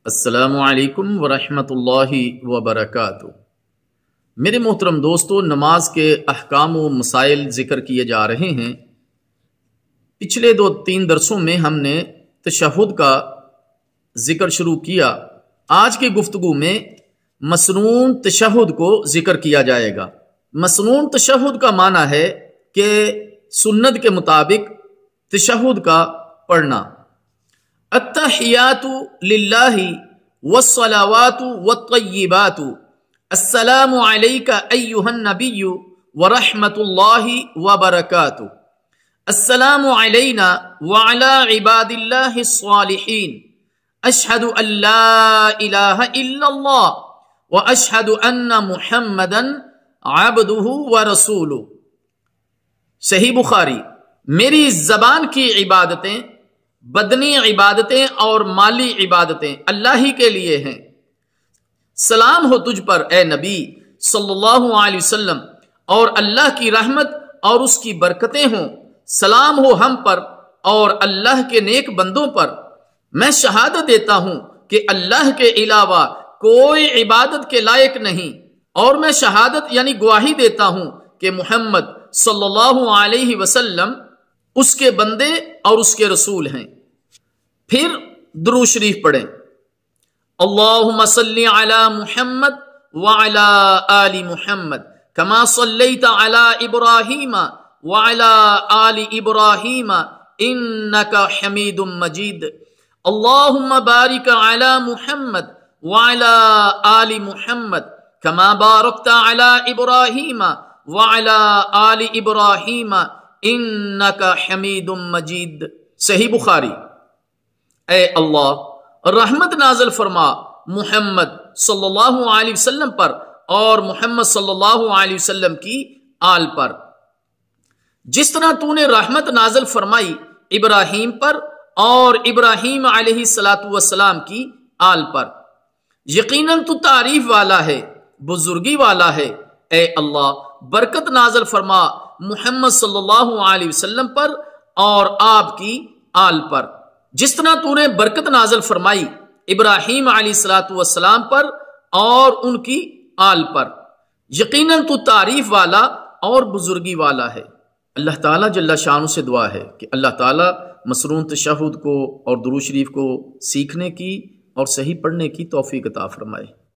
السلام علیکم ورحمۃ اللہ وبرکاتہ۔ میرے محترم دوستو، نماز کے احکام و مسائل ذکر کیے جا رہے ہیں۔ پچھلے 2-3 درسوں میں ہم نے تشہد کا ذکر شروع کیا۔ آج کی گفتگو میں مسنون تشہد کو ذکر کیا جائے گا۔ مسنون تشہد کا معنی ہے کہ سنت کے مطابق تشہد کا پڑھنا۔ التحیات للہ والصلوات والطیبات السلام علیک ایہا النبی ورحمۃ اللہ وبرکاتہ السلام علینا وعلی عباد اللہ الصالحین اشہد ان لا الہ الا اللہ واشہد ان محمدا عبدہ ورسولہ۔ صحیح بخاری۔ میری زبان کی عبادتیں، بدنی عبادتیں اور مالی عبادتیں اللہ ہی کے لیے ہیں۔ سلام ہو تجھ پر اے نبی صلی اللہ علیہ وسلم، اور اللہ کی رحمت اور اس کی برکتیں ہوں۔ سلام ہو ہم پر اور اللہ کے نیک بندوں پر۔ میں شہادت دیتا ہوں کہ اللہ کے علاوہ کوئی عبادت کے لائق نہیں، اور میں شہادت یعنی گواہی دیتا ہوں کہ محمد صلی اللہ علیہ وسلم اس کے بندے اور اس کے رسول ہیں۔ پھر درود شریف پڑھیں۔ اللہم صلی علی محمد وعلی آل محمد کما صلیت علی ابراہیم وعلی آل ابراہیم انکا حمید مجید۔ اللہم بارک علی محمد وعلی آل محمد کما بارکت علی ابراہیم وعلی آل ابراہیم انکا حمید مجید۔ صحیح بخاری۔ اے اللہ، رحمت نازل فرما محمد صلی اللہ علیہ وسلم پر اور محمد صلی اللہ علیہ وسلم کی آل پر، جس طرح تو نے رحمت نازل فرمائی ابراہیم پر اور ابراہیم علیہ السلام کی آل پر۔ یقیناً تو تعریف والا ہے، بزرگی والا ہے۔ اے اللہ، برکت نازل فرما محمد صلی اللہ علیہ وسلم پر اور آپ کی آل پر، جس طرح تو نے برکت نازل فرمائی ابراہیم علیہ السلام پر اور ان کی آل پر۔ یقیناً تو تعریف والا اور بزرگی والا ہے۔ اللہ تعالیٰ جل شانہ سے دعا ہے کہ اللہ تعالیٰ مسنون تشہد کو اور درود شریف کو سیکھنے کی اور صحیح پڑھنے کی توفیق عطا فرمائے۔